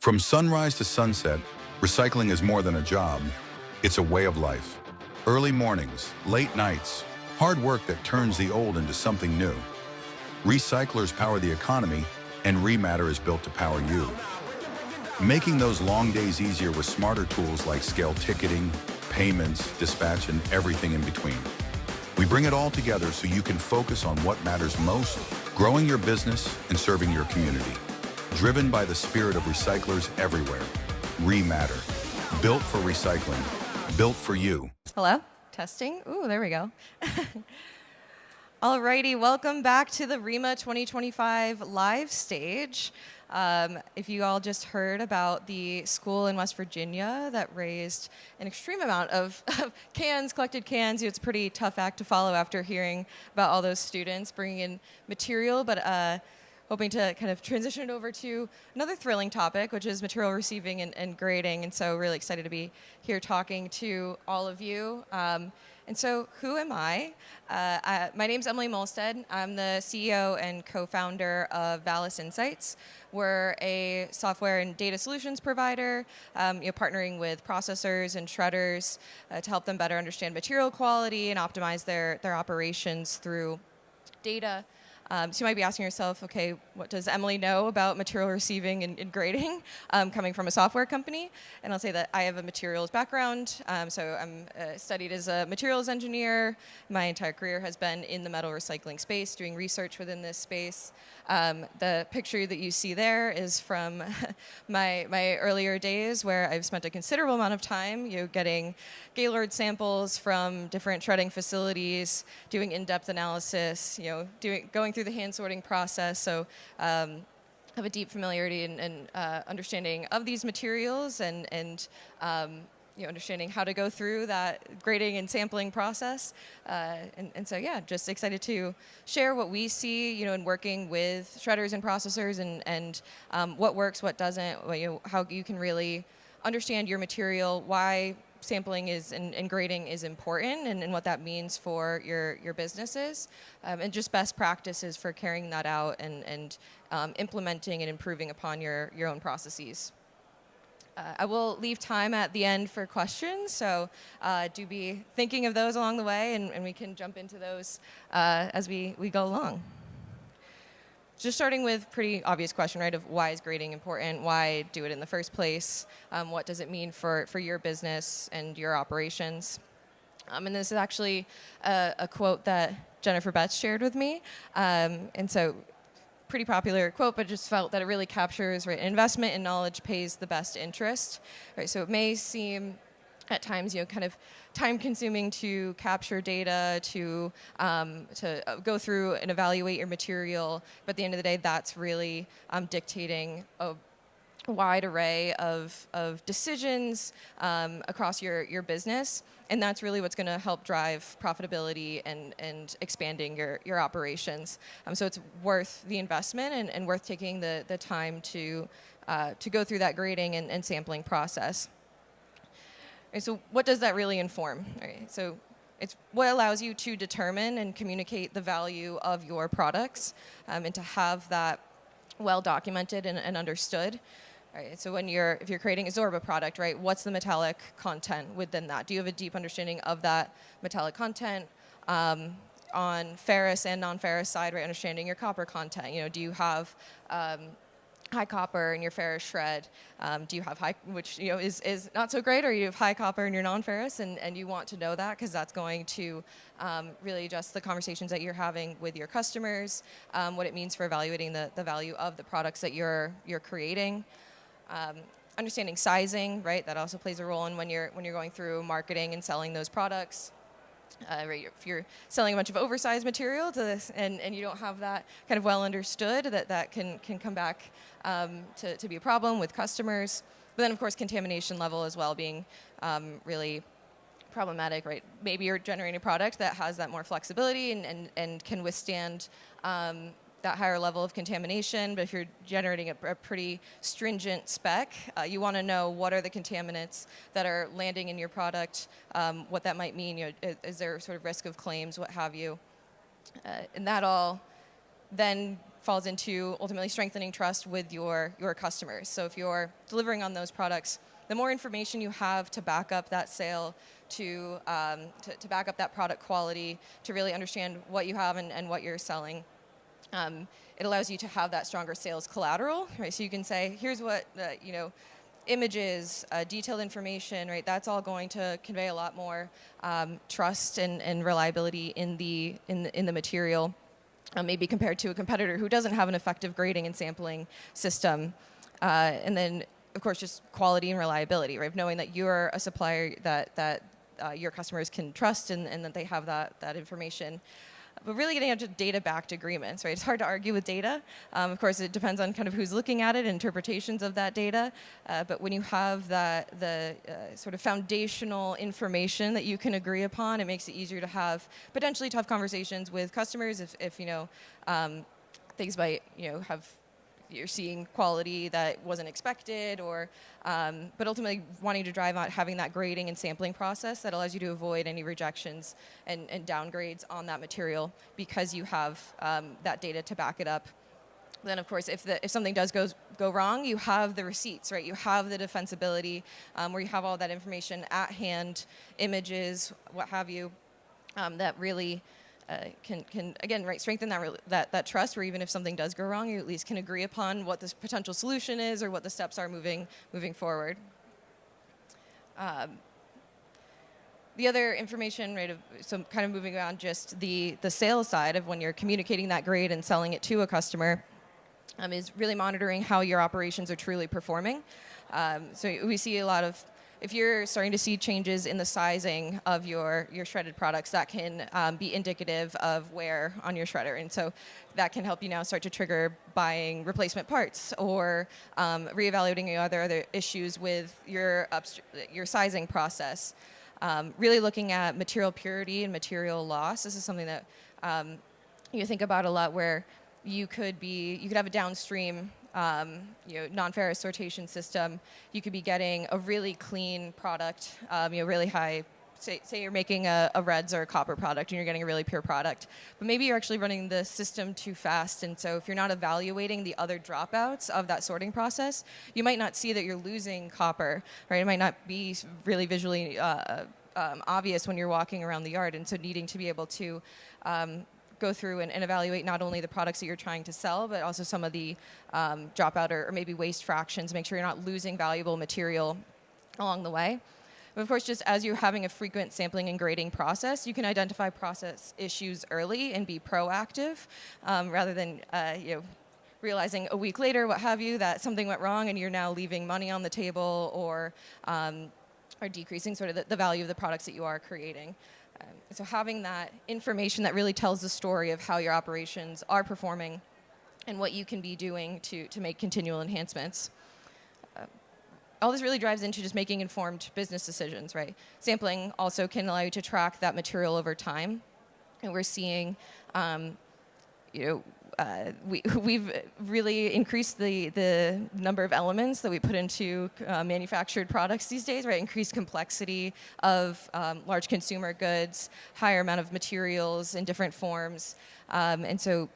From sunrise to sunset, recycling is more than a job. It's a way of life. Early mornings, late nights, hard work that turns the old into something new. Recyclers power the economy, and ReMatter is built to power you. Making those long days easier with smarter tools like scale ticketing, payments, dispatch, and everything in between. We bring it all together so you can focus on what matters most, growing your business and serving your community. Driven by the spirit of recyclers everywhere. ReMatter. Built for recycling. Built for you. Hello? Testing? Ooh, there we go. Alrighty, welcome back to the ReMA 2025 live stage. If you all just heard about the school in West Virginia that raised an extreme amount of cans, collected cans, it's a pretty tough act to follow after hearing about all those students bringing in material, but hoping to kind of transition it over to another thrilling topic, which is material receiving and grading. And so really excited to be here talking to all of you. And so who am I? My name's Emily Molstad. I'm the CEO and co-founder of VALIS Insights. We're a software and data solutions provider, partnering with processors and shredders to help them better understand material quality and optimize their operations through data. So you might be asking yourself, okay, what does Emily know about material receiving and grading coming from a software company? And I'll say that I have a materials background. So I'm studied as a materials engineer. My entire career has been in the metal recycling space, doing research within this space. The picture that you see there is from my earlier days where I've spent a considerable amount of time getting Gaylord samples from different shredding facilities, doing in-depth analysis, going through the hand sorting process. So have a deep familiarity and understanding of these materials and understanding how to go through that grading and sampling process. And so, yeah, just excited to share what we see, in working with shredders and processors and what works, what doesn't, how you can really understand your material, why sampling is and grading is important and what that means for your businesses, and just best practices for carrying that out and implementing and improving upon your own processes. I will leave time at the end for questions, so do be thinking of those along the way, and we can jump into those as we go along. Just starting with pretty obvious question, right, of why is grading important? Why do it in the first place? What does it mean for your business and your operations? And this is actually a quote that Jennifer Betts shared with me. And so pretty popular quote, but just felt that it really captures, right, investment in knowledge pays the best interest. Right, so it may seem at times, kind of time-consuming to capture data, to go through and evaluate your material. But at the end of the day, that's really dictating a wide array of decisions across your business. And that's really what's going to help drive profitability and expanding your operations. So it's worth the investment and worth taking the time to go through that grading and sampling process. Right, so what does that really inform? Right, so it's what allows you to determine and communicate the value of your products and to have that well documented and understood. Right, so if you're creating a Zorba product, right, what's the metallic content within that? Do you have a deep understanding of that metallic content? On ferrous and non-ferrous side, right, understanding your copper content. Do you have high copper in your ferrous shred? Do you have high, which is not so great, or you have high copper in your non-ferrous, and you want to know that because that's going to really adjust the conversations that you're having with your customers, what it means for evaluating the value of the products that you're creating. Understanding sizing, right? That also plays a role in when you're going through marketing and selling those products. Right, if you're selling a bunch of oversized material to this and you don't have that kind of well understood, that can come back to be a problem with customers. But then, of course, contamination level as well being really problematic, right? Maybe you're generating a product that has that more flexibility and can withstand that higher level of contamination, but if you're generating a pretty stringent spec, you want to know what are the contaminants that are landing in your product, what that might mean. Is there sort of risk of claims, what have you, and that all then falls into ultimately strengthening trust with your customers. So if you're delivering on those products, the more information you have to back up that sale, to back up that product quality, to really understand what you have and what you're selling, it allows you to have that stronger sales collateral, right? So you can say, here's what, images, detailed information, right? That's all going to convey a lot more trust and reliability in the material, maybe compared to a competitor who doesn't have an effective grading and sampling system. And then, of course, just quality and reliability, right? Knowing that you're a supplier that your customers can trust and that they have that information. But really getting into data-backed agreements, right? It's hard to argue with data. Of course, it depends on kind of who's looking at it, interpretations of that data. But when you have the sort of foundational information that you can agree upon, it makes it easier to have potentially tough conversations with customers if things might, you're seeing quality that wasn't expected, or but ultimately wanting to drive out having that grading and sampling process that allows you to avoid any rejections and downgrades on that material because you have that data to back it up. Then, of course, if something does go wrong, you have the receipts, right? You have the defensibility where you have all that information at hand, images, what have you, that really can again, right, strengthen that trust, where even if something does go wrong, you at least can agree upon what the potential solution is or what the steps are moving forward. The other information, right, so kind of moving on just the sales side of when you're communicating that grade and selling it to a customer, is really monitoring how your operations are truly performing. So we see a lot of, if you're starting to see changes in the sizing of your shredded products, that can be indicative of wear on your shredder. And so that can help you now start to trigger buying replacement parts or reevaluating other issues with your sizing process. Really looking at material purity and material loss. This is something that you think about a lot, where you could have a downstream non-ferrous sortation system. You could be getting a really clean product, really high. Say you're making a reds or a copper product and you're getting a really pure product, but maybe you're actually running the system too fast. And so if you're not evaluating the other dropouts of that sorting process, you might not see that you're losing copper, right? It might not be really visually obvious when you're walking around the yard. And so needing to be able to go through and evaluate not only the products that you're trying to sell, but also some of the dropout or maybe waste fractions, make sure you're not losing valuable material along the way. But of course, just as you're having a frequent sampling and grading process, you can identify process issues early and be proactive, rather than realizing a week later, what have you, that something went wrong and you're now leaving money on the table or decreasing sort of the value of the products that you are creating. So having that information that really tells the story of how your operations are performing and what you can be doing to make continual enhancements. All this really drives into just making informed business decisions, right? Sampling also can allow you to track that material over time. And we're seeing, we've really increased the number of elements that we put into manufactured products these days, right? Increased complexity of large consumer goods, higher amount of materials in different forms. And so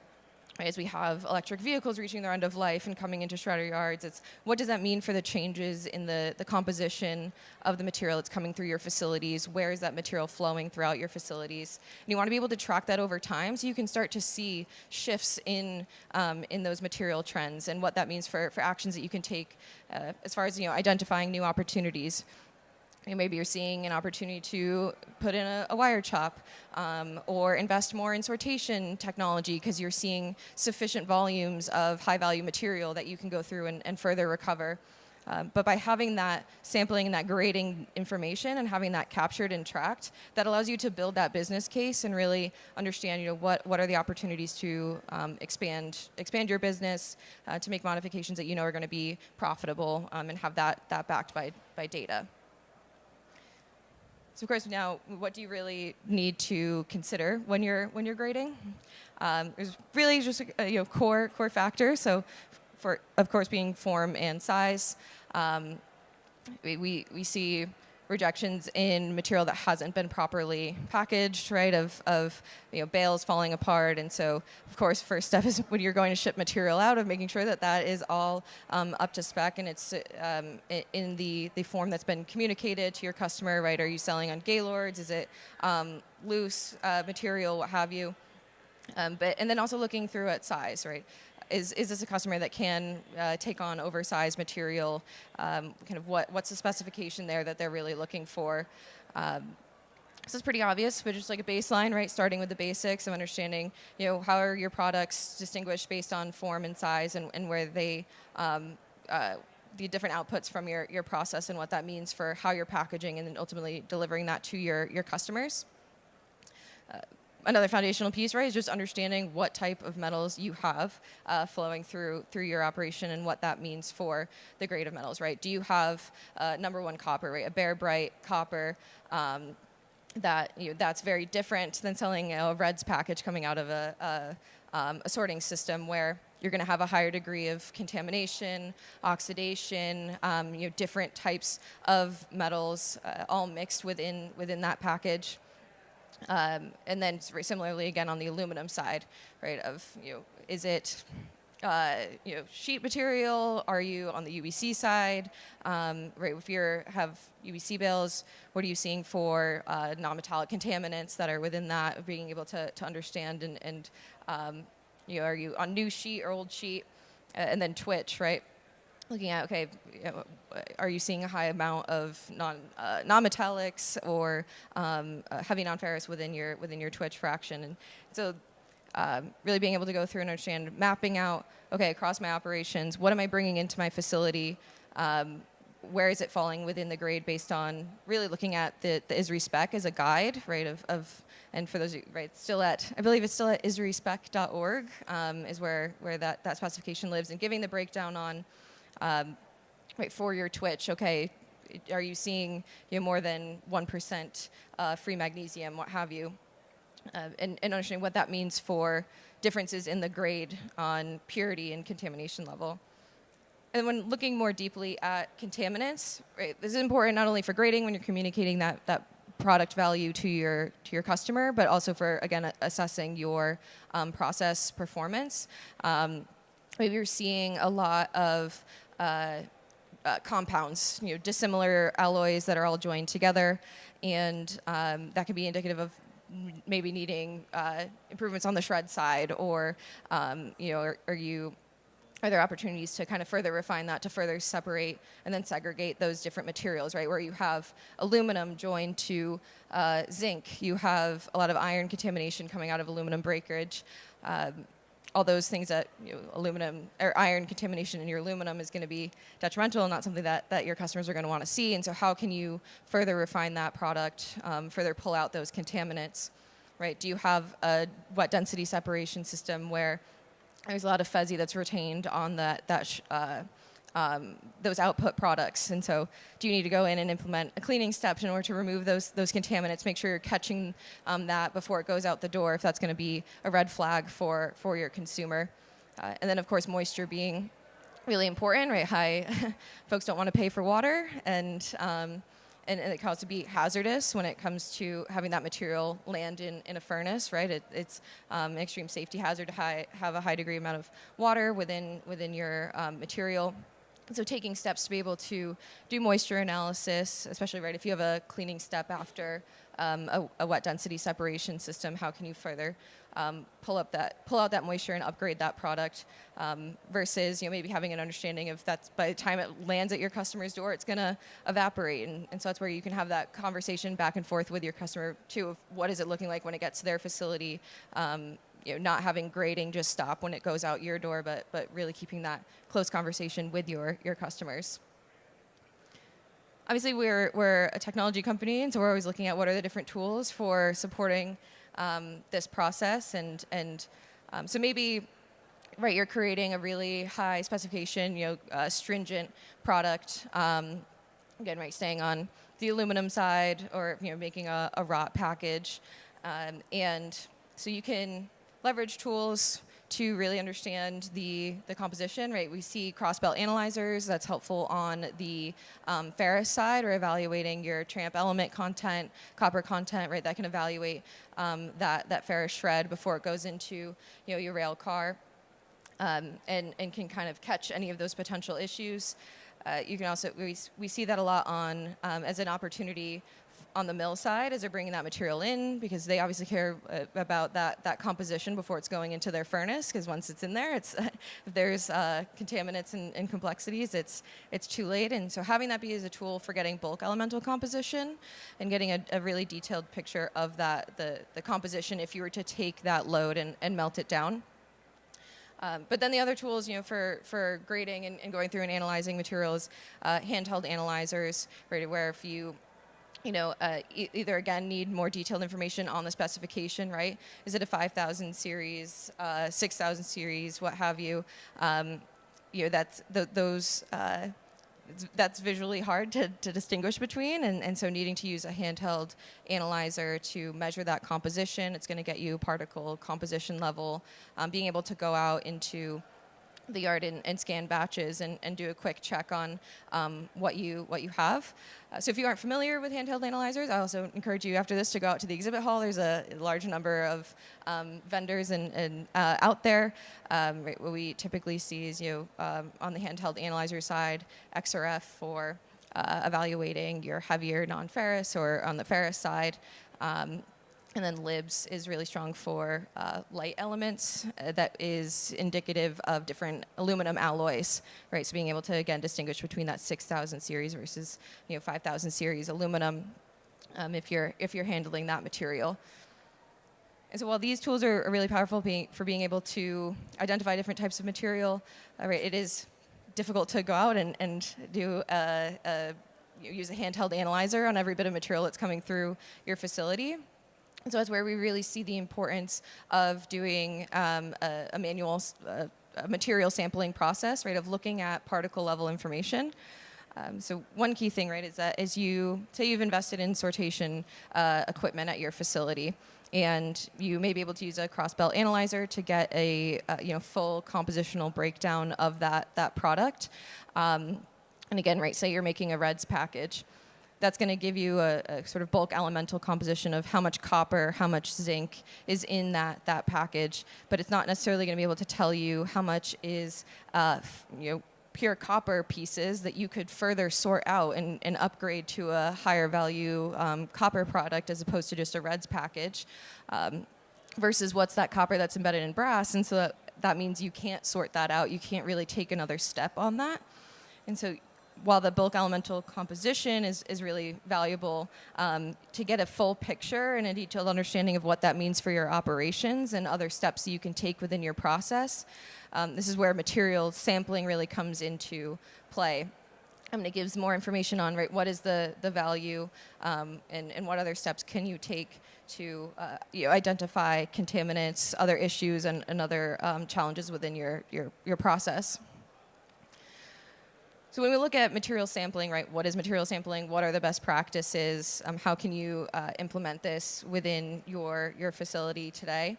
as we have electric vehicles reaching their end of life and coming into shredder yards, it's what does that mean for the changes in the composition of the material that's coming through your facilities? Where is that material flowing throughout your facilities? And you want to be able to track that over time so you can start to see shifts in those material trends and what that means for actions that you can take as far as identifying new opportunities. Maybe you're seeing an opportunity to put in a wire chop or invest more in sortation technology because you're seeing sufficient volumes of high-value material that you can go through and further recover. But by having that sampling and that grading information and having that captured and tracked, that allows you to build that business case and really understand what are the opportunities to expand your business, to make modifications that are going to be profitable, and have that backed by data. So of course, now what do you really need to consider when you're grading? There's really just core factors. So of course being form and size. We see rejections in material that hasn't been properly packaged, right? Of bales falling apart, and so of course, first step is when you're going to ship material out, of making sure that that is all up to spec and it's in the form that's been communicated to your customer, right? Are you selling on gaylords? Is it loose material, what have you? And then also looking through at size, right? Is this a customer that can take on oversized material? Kind of what's the specification there that they're really looking for? This is pretty obvious, but just like a baseline, right? Starting with the basics of understanding, how are your products distinguished based on form and size, and where they the different outputs from your process, and what that means for how you're packaging, and then ultimately delivering that to your customers. Another foundational piece, right, is just understanding what type of metals you have flowing through your operation, and what that means for the grade of metals, right? Do you have number one copper, right, a bare bright copper that's very different than selling a reds package coming out of a sorting system, where you're going to have a higher degree of contamination, oxidation, different types of metals all mixed within that package. And then similarly, again, on the aluminum side, right, of, is it, sheet material? Are you on the UBC side? Right, if you have UBC bales, what are you seeing for non-metallic contaminants that are within that, being able to understand, and are you on new sheet or old sheet? And then twitch, right? Looking at, okay, are you seeing a high amount of non-metallics or heavy non-ferrous within your twitch fraction? And so really being able to go through and understand, mapping out, okay, across my operations, what am I bringing into my facility? Where is it falling within the grade, based on really looking at the ISRI spec as a guide, right, and for those, right, I believe it's still at isrispec.org, is where that specification lives, and giving the breakdown on, right, for your twitch, okay, are you seeing more than 1% free magnesium, what have you, and understanding what that means for differences in the grade on purity and contamination level. And when looking more deeply at contaminants, right, this is important not only for grading when you're communicating that product value to your customer, but also for, again, assessing your process performance. Maybe you're seeing a lot of compounds, dissimilar alloys that are all joined together, and that can be indicative of maybe needing improvements on the shred side, or are there opportunities to kind of further refine that, to further separate and then segregate those different materials, right? Where you have aluminum joined to zinc, you have a lot of iron contamination coming out of aluminum breakage. All those things that aluminum or iron contamination in your aluminum is going to be detrimental, and not something that your customers are going to want to see. And so how can you further refine that product, further pull out those contaminants, right? Do you have a wet density separation system where there's a lot of FeSi that's retained on those output products, and so do you need to go in and implement a cleaning step in order to remove those contaminants, make sure you're catching that before it goes out the door, if that's going to be a red flag for your consumer. And then, of course, moisture being really important, right? Folks don't want to pay for water, and it can also be hazardous when it comes to having that material land in a furnace, right? It's an extreme safety hazard to have a high degree amount of water within your material. So taking steps to be able to do moisture analysis, especially, right, if you have a cleaning step after a wet density separation system, how can you further pull out that moisture and upgrade that product, versus maybe having an understanding of that's by the time it lands at your customer's door, it's going to evaporate, and so that's where you can have that conversation back and forth with your customer too, of what is it looking like when it gets to their facility. Not having grading just stop when it goes out your door, but really keeping that close conversation with your customers. Obviously, we're a technology company, and so we're always looking at what are the different tools for supporting this process, and so maybe, right, you're creating a really high specification, stringent product. Again, right, staying on the aluminum side, or making a wrought package, and so you can leverage tools to really understand the composition, right? We see cross-belt analyzers. That's helpful on the ferrous side, or evaluating your tramp element content, copper content, right? That can evaluate that ferrous shred before it goes into your rail car, and can kind of catch any of those potential issues. You can also, we see that a lot on as an opportunity on the mill side as they're bringing that material in, because they obviously care about that composition before it's going into their furnace, because once it's in there, it's if there's contaminants and complexities, it's too late. And so having that be as a tool for getting bulk elemental composition and getting a really detailed picture of the composition if you were to take that load and melt it down. But then the other tools, for grading and going through and analyzing materials, handheld analyzers, right, where if you either again need more detailed information on the specification, right? Is it a 5,000 series, 6,000 series, what have you? That's visually hard to distinguish between, and so needing to use a handheld analyzer to measure that composition. It's going to get you particle composition level, being able to go out into the yard and scan batches and do a quick check on what you have. So if you aren't familiar with handheld analyzers, I also encourage you after this to go out to the exhibit hall. There's a large number of vendors and out there. Right, what we typically see is on the handheld analyzer side, XRF for evaluating your heavier non-ferrous, or on the ferrous side. And then LIBS is really strong for light elements. That is indicative of different aluminum alloys, right? So being able to, again, distinguish between that 6,000 series versus 5,000 series aluminum, if you're handling that material. And so while these tools are really powerful for being able to identify different types of material, right, it is difficult to go out and do use a handheld analyzer on every bit of material that's coming through your facility. And so that's where we really see the importance of doing a manual material sampling process, right, of looking at particle level information. So one key thing, right, is that as you say you've invested in sortation equipment at your facility, and you may be able to use a cross-belt analyzer to get a full compositional breakdown of that product. And again, right, say you're making a reds package. That's going to give you a sort of bulk elemental composition of how much copper, how much zinc is in that package, but it's not necessarily going to be able to tell you how much is pure copper pieces that you could further sort out and upgrade to a higher value copper product as opposed to just a reds package, versus what's that copper that's embedded in brass. And so that means you can't sort that out. You can't really take another step on that. And so while the bulk elemental composition is really valuable, to get a full picture and a detailed understanding of what that means for your operations and other steps that you can take within your process, this is where material sampling really comes into play. It gives more information on, right, what is the value, and what other steps can you take to identify contaminants, other issues, and other challenges within your process. So when we look at material sampling, right, what is material sampling? What are the best practices? How can you implement this within your facility today?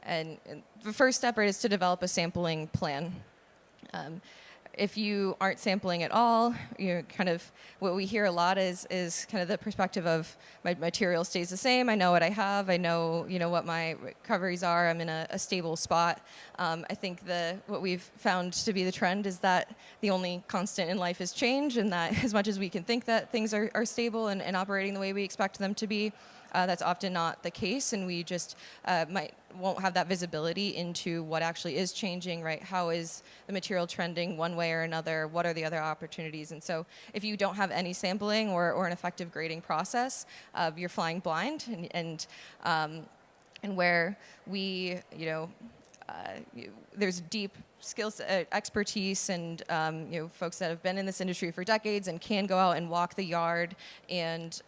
And the first step, right, is to develop a sampling plan. If you aren't sampling at all, kind of what we hear a lot is kind of the perspective of my material stays the same. I know what I have. I know what my recoveries are. I'm in a stable spot. I think what we've found to be the trend is that the only constant in life is change, and that as much as we can think that things are stable and operating the way we expect them to be, that's often not the case, and we just won't have that visibility into what actually is changing, right? How is the material trending one way or another? What are the other opportunities? And so if you don't have any sampling or an effective grading process, you're flying blind, and where we, there's deep skills, expertise, and folks that have been in this industry for decades and can go out and walk the yard and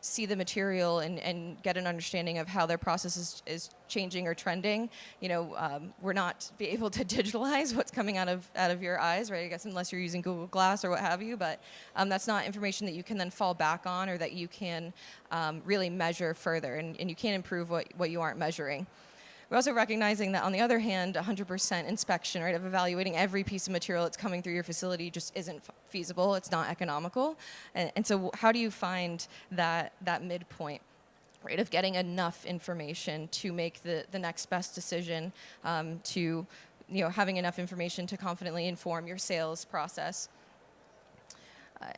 see the material and get an understanding of how their process is changing or trending. We're not be able to digitalize what's coming out of your eyes, right? I guess unless you're using Google Glass or what have you, but that's not information that you can then fall back on or that you can really measure further, and you can't improve what you aren't measuring. we're also recognizing that, on the other hand, 100% inspection, right, of evaluating every piece of material that's coming through your facility just isn't feasible. It's not economical. And so how do you find that midpoint, right, of getting enough information to make the next best decision, to having enough information to confidently inform your sales process?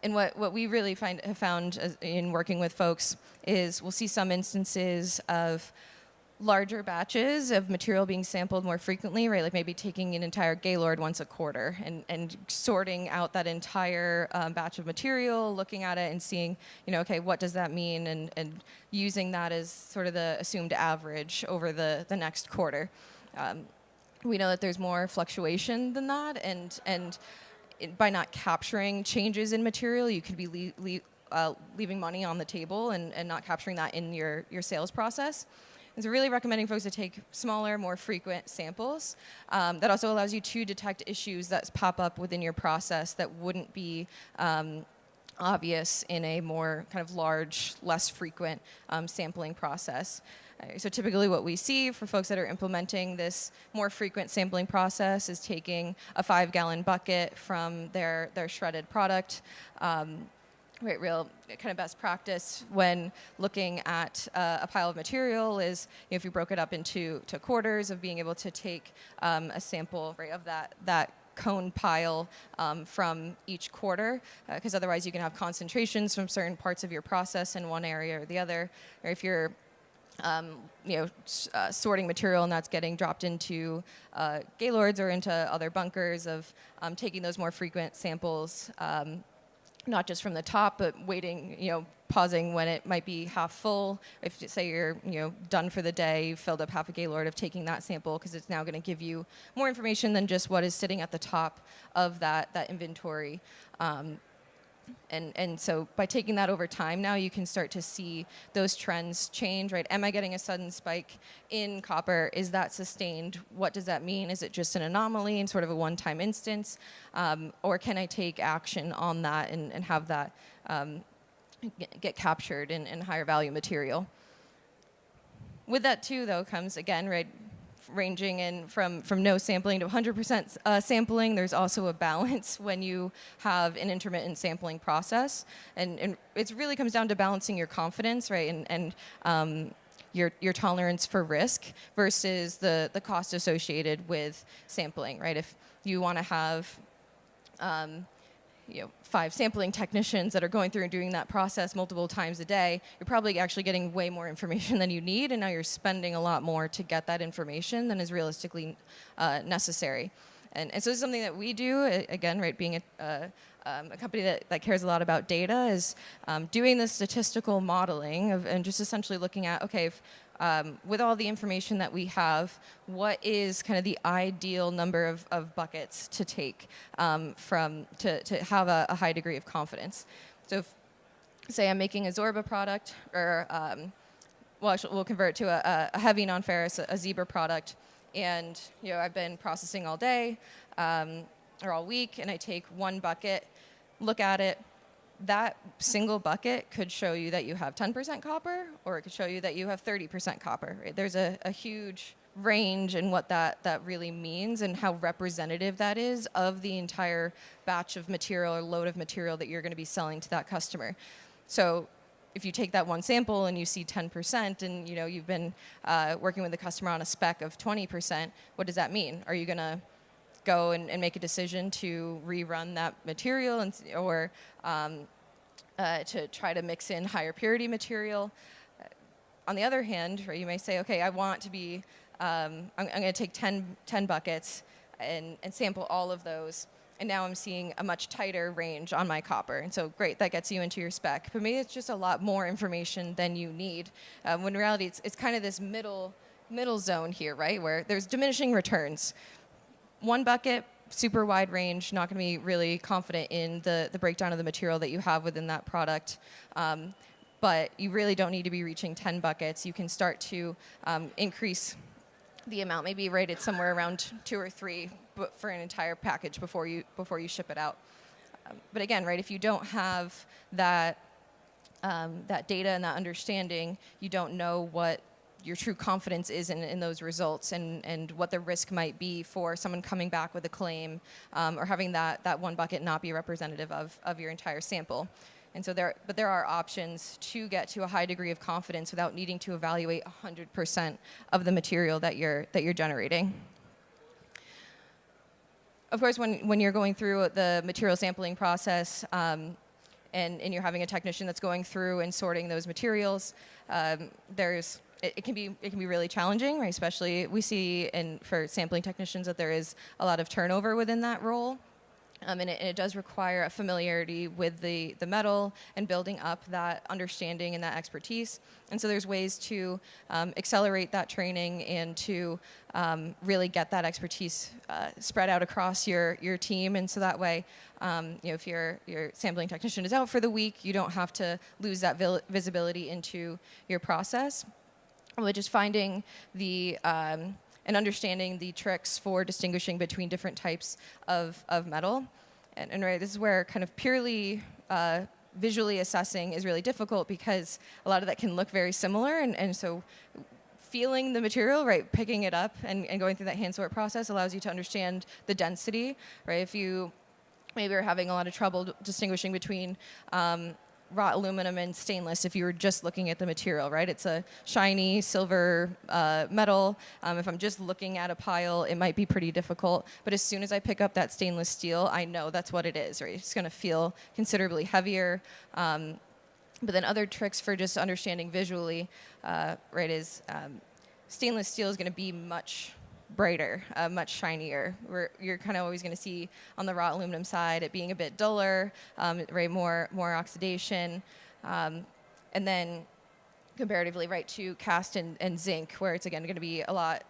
And what we really have found in working with folks is we'll see some instances of larger batches of material being sampled more frequently, right? Like maybe taking an entire Gaylord once a quarter and sorting out that entire batch of material, looking at it and seeing, okay, what does that mean? And using that as sort of the assumed average over the next quarter. We know that there's more fluctuation than that, and by not capturing changes in material, you could be leaving money on the table and not capturing that in your sales process. And so really recommending folks to take smaller, more frequent samples. That also allows you to detect issues that pop up within your process that wouldn't be obvious in a more kind of large, less frequent sampling process. So typically what we see for folks that are implementing this more frequent sampling process is taking a 5-gallon bucket from their shredded product. Right, real kind of best practice when looking at a pile of material is, if you broke it up into quarters, of being able to take a sample, right, of that cone pile from each quarter, because otherwise you can have concentrations from certain parts of your process in one area or the other. Or if you're sorting material and that's getting dropped into Gaylords or into other bunkers, of taking those more frequent samples, not just from the top, but waiting, pausing when it might be half full. If, say, you're, done for the day, you've filled up half a Gaylord, of taking that sample, because it's now going to give you more information than just what is sitting at the top of that inventory. And so by taking that over time now, you can start to see those trends change, right? Am I getting a sudden spike in copper? Is that sustained? What does that mean? Is it just an anomaly and sort of a one-time instance? Or can I take action on that and have that get captured in higher value material? With that too, though, comes, again, right, ranging in from no sampling to 100% sampling. There's also a balance when you have an intermittent sampling process, and it really comes down to balancing your confidence, right, and your tolerance for risk versus the cost associated with sampling, right? If you want to have 5 sampling technicians that are going through and doing that process multiple times a day, you're probably actually getting way more information than you need, and now you're spending a lot more to get that information than is realistically necessary. And so this is something that we do, again, right, being a company that cares a lot about data, is doing the statistical modeling and just essentially looking at, okay, with all the information that we have, what is kind of the ideal number of buckets to take to have a high degree of confidence. So if, say, I'm making a Zorba product, or we'll convert it to a heavy non-ferrous, a zebra product, and I've been processing all day or all week, and I take one bucket, look at it. That single bucket could show you that you have 10% copper, or it could show you that you have 30% copper. Right? There's a huge range in what that really means and how representative that is of the entire batch of material or load of material that you're going to be selling to that customer. So if you take that one sample and you see 10%, and you've been working with the customer on a spec of 20%, what does that mean? Are you going to go and make a decision to rerun that material or to try to mix in higher purity material? On the other hand, right, you may say, okay, I want to be, I'm going to take 10 buckets and sample all of those, and now I'm seeing a much tighter range on my copper. And so great, that gets you into your spec. But maybe it's just a lot more information than you need. When in reality, it's kind of this middle zone here, right, where there's diminishing returns. One bucket, super wide range, not going to be really confident in the breakdown of the material that you have within that product. But you really don't need to be reaching 10 buckets. You can start to increase the amount, maybe rate it somewhere around 2 or 3 for an entire package before you ship it out. But again, right, if you don't have that data and that understanding, you don't know what your true confidence is in those results, and what the risk might be for someone coming back with a claim, or having that one bucket not be representative of your entire sample. And so there are options to get to a high degree of confidence without needing to evaluate 100% of the material that you're generating. Of course, when you're going through the material sampling process, and you're having a technician that's going through and sorting those materials, it can be really challenging, right? Especially we see for sampling technicians that there is a lot of turnover within that role. And it does require a familiarity with the metal and building up that understanding and that expertise. And so there's ways to accelerate that training and to really get that expertise spread out across your team. And so that way, if your sampling technician is out for the week, you don't have to lose that visibility into your process. But just finding and understanding the tricks for distinguishing between different types of metal. And right, this is where kind of purely visually assessing is really difficult, because a lot of that can look very similar. And so feeling the material, right, picking it up and going through that hand sort process allows you to understand the density, right? If you maybe are having a lot of trouble distinguishing between wrought aluminum and stainless, if you were just looking at the material, right? It's a shiny silver metal. If I'm just looking at a pile, it might be pretty difficult. But as soon as I pick up that stainless steel, I know that's what it is, right? It's going to feel considerably heavier. But then other tricks for just understanding visually, right, is stainless steel is going to be much brighter, much shinier. You're kind of always going to see on the wrought aluminum side it being a bit duller, right, more oxidation, and then comparatively, right, to cast and zinc, where it's again going to be a lot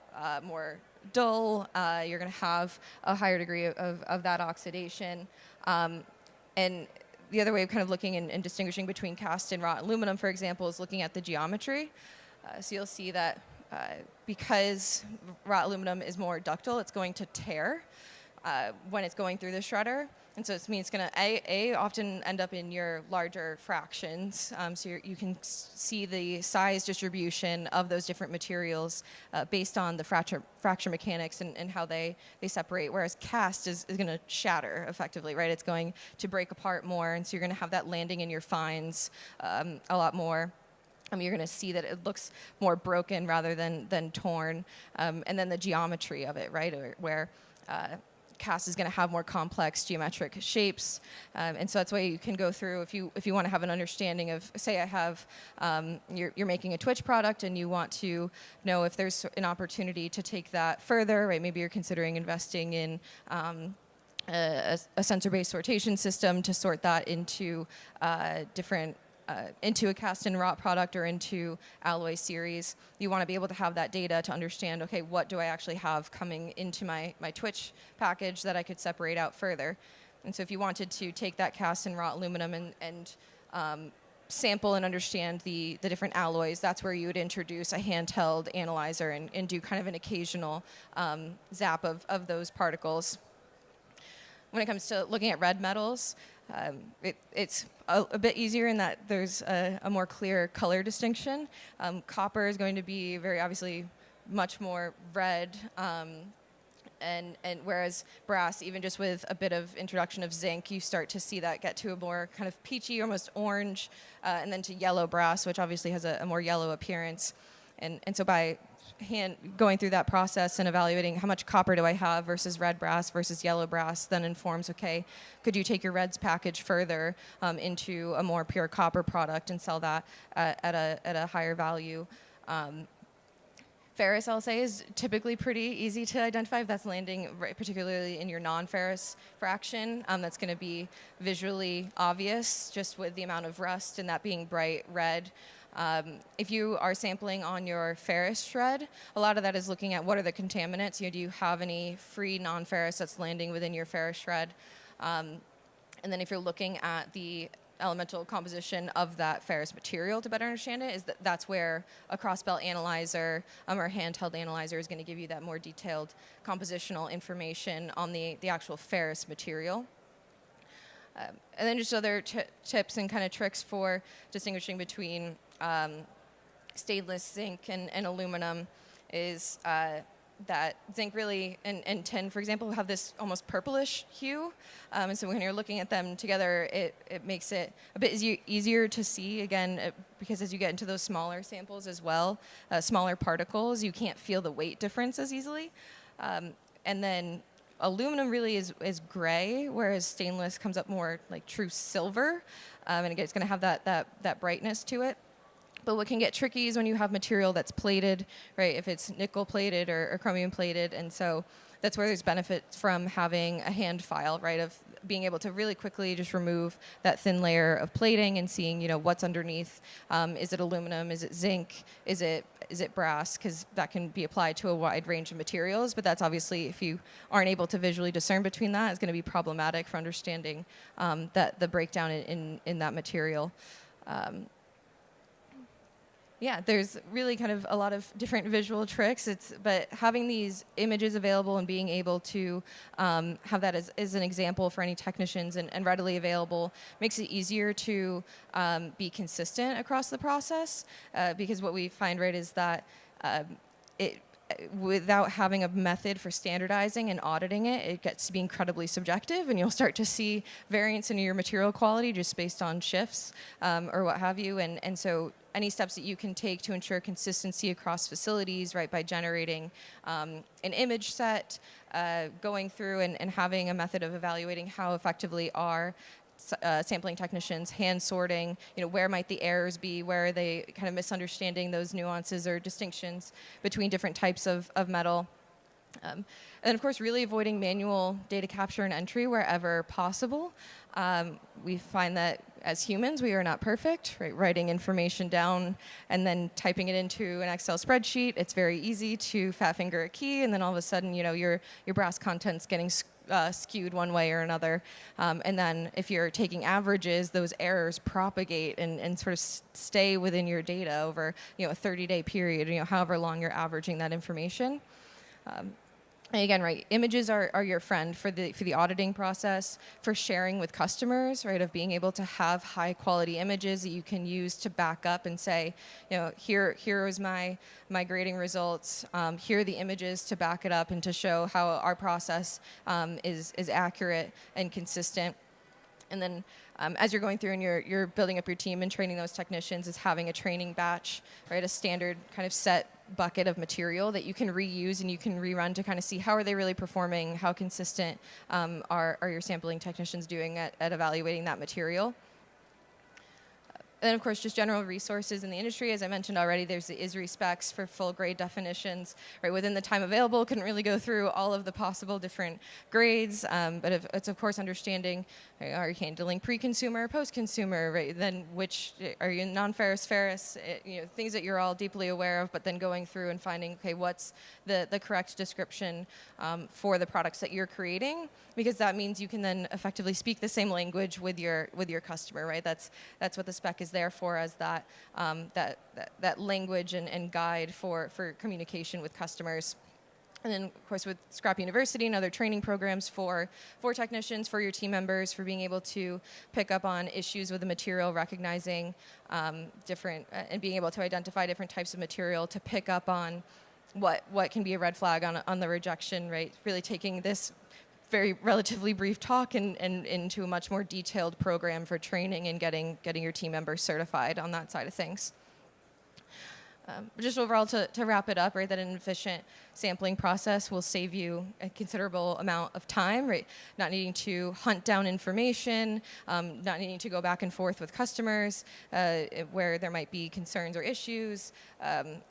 more dull. You're going to have a higher degree of that oxidation, and the other way of kind of looking and distinguishing between cast and wrought aluminum, for example, is looking at the geometry. So you'll see that because wrought aluminum is more ductile, it's going to tear when it's going through the shredder. And so it means it's going to often end up in your larger fractions. So you can see the size distribution of those different materials based on the fracture mechanics and how they separate, whereas cast is going to shatter effectively, right? It's going to break apart more, and so you're going to have that landing in your fines a lot more. You're going to see that it looks more broken rather than torn. And then the geometry of it, right, where cast is going to have more complex geometric shapes. And so that's why you can go through, if you want to have an understanding of, say I have, you're making a twitch product and you want to know if there's an opportunity to take that further, right? Maybe you're considering investing in a sensor-based sortation system to sort that into different into a cast and wrought product or into alloy series. You want to be able to have that data to understand, okay, what do I actually have coming into my twitch package that I could separate out further. And so if you wanted to take that cast and wrought aluminum and sample and understand the different alloys, that's where you would introduce a handheld analyzer and do kind of an occasional zap of those particles. When it comes to looking at red metals, it's a bit easier in that there's a more clear color distinction. Copper is going to be very obviously much more red, and whereas brass, even just with a bit of introduction of zinc, you start to see that get to a more kind of peachy, almost orange, and then to yellow brass, which obviously has a more yellow appearance. And so by going through that process and evaluating how much copper do I have versus red brass versus yellow brass then informs, okay, could you take your reds package further into a more pure copper product and sell that at a higher value. Ferrous, I'll say, is typically pretty easy to identify if that's landing particularly in your non-ferrous fraction. That's going to be visually obvious just with the amount of rust and that being bright red. If you are sampling on your ferrous shred, a lot of that is looking at what are the contaminants. Do you have any free non-ferrous that's landing within your ferrous shred? And then if you're looking at the elemental composition of that ferrous material to better understand it, that's where a cross-belt analyzer or handheld analyzer is going to give you that more detailed compositional information on the actual ferrous material. And then just other tips and kind of tricks for distinguishing between stainless, zinc, and aluminum is that zinc really and tin, for example, have this almost purplish hue. And so when you're looking at them together, it makes it a bit easier to see, again, because as you get into those smaller samples as well, smaller particles, you can't feel the weight difference as easily. And then aluminum really is gray, whereas stainless comes up more like true silver. And again, it's going to have that brightness to it. But what can get tricky is when you have material that's plated, right? If it's nickel plated or chromium plated. And so that's where there's benefit from having a hand file, right? Of being able to really quickly just remove that thin layer of plating and seeing, what's underneath. Is it aluminum? Is it zinc? Is it brass? Because that can be applied to a wide range of materials. But that's obviously, if you aren't able to visually discern between that, it's going to be problematic for understanding that the breakdown in that material. Yeah, there's really kind of a lot of different visual tricks. But having these images available and being able to have that as an example for any technicians and readily available makes it easier to be consistent across the process. Because what we find, right, is that without having a method for standardizing and auditing it gets to be incredibly subjective, and you'll start to see variance in your material quality just based on shifts or what have you. And so any steps that you can take to ensure consistency across facilities, right, by generating an image set, going through and having a method of evaluating how effectively are sampling technicians hand sorting, where might the errors be, where are they kind of misunderstanding those nuances or distinctions between different types of metal. And of course, really avoiding manual data capture and entry wherever possible. We find that as humans, we are not perfect, right? Writing information down and then typing it into an Excel spreadsheet, it's very easy to fat finger a key, and then all of a sudden, your brass content's getting skewed one way or another. And then if you're taking averages, those errors propagate and sort of stay within your data over, a 30-day period, however long you're averaging that information. And again, right, images are your friend for the auditing process, for sharing with customers, right, of being able to have high quality images that you can use to back up and say, here is my grading results, here are the images to back it up and to show how our process is accurate and consistent. And then as you're going through and you're building up your team and training those technicians, is having a training batch, right, a standard kind of set bucket of material that you can reuse and you can rerun to kind of see how are they really performing, how consistent are your sampling technicians doing at evaluating that material. And then, of course, just general resources in the industry. As I mentioned already, there's the ISRI specs for full grade definitions. Right, within the time available, couldn't really go through all of the possible different grades, but it's, of course, understanding, right, are you handling pre-consumer, post-consumer, right? Then which, are you non-ferrous, ferrous, things that you're all deeply aware of, but then going through and finding, okay, what's the correct description for the products that you're creating, because that means you can then effectively speak the same language with your customer, right? That's what the spec is there for, as that language and guide for communication with customers. And then, of course, with Scrap University and other training programs for technicians, for your team members, for being able to pick up on issues with the material, recognizing different, and being able to identify different types of material to pick up on what can be a red flag on the rejection, right? Really taking this very relatively brief talk and into a much more detailed program for training and getting your team members certified on that side of things. But just overall, to wrap it up, right, that an efficient sampling process will save you a considerable amount of time, right? Not needing to hunt down information, not needing to go back and forth with customers where there might be concerns or issues,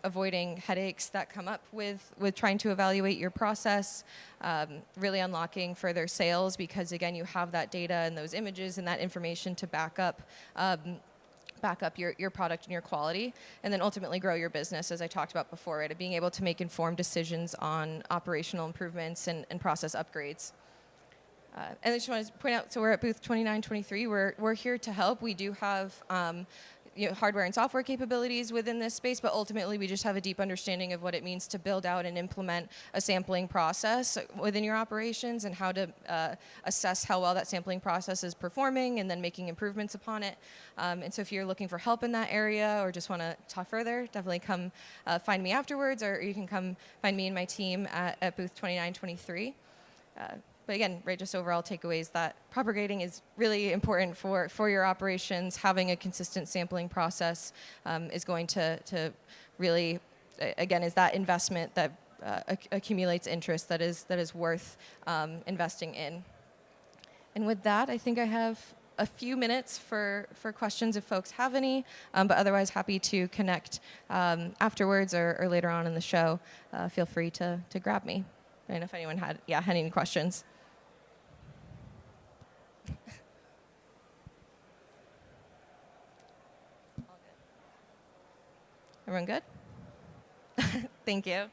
avoiding headaches that come up with trying to evaluate your process, really unlocking further sales because, again, you have that data and those images and that information to back up your product and your quality, and then ultimately grow your business, as I talked about before, right? Of being able to make informed decisions on operational improvements and process upgrades. And I just want to point out, so we're at booth 2923. We're here to help. We do have hardware and software capabilities within this space, but ultimately we just have a deep understanding of what it means to build out and implement a sampling process within your operations and how to assess how well that sampling process is performing and then making improvements upon it. And so if you're looking for help in that area or just want to talk further, definitely come find me afterwards, or you can come find me and my team at booth 2923. But again, right, just overall takeaways that propagating is really important for your operations. Having a consistent sampling process is going to really, again, is that investment that accumulates interest that is worth investing in. And with that, I think I have a few minutes for questions if folks have any, but otherwise happy to connect afterwards or later on in the show. Feel free to grab me. I don't know if anyone had any questions. Everyone good? Thank you.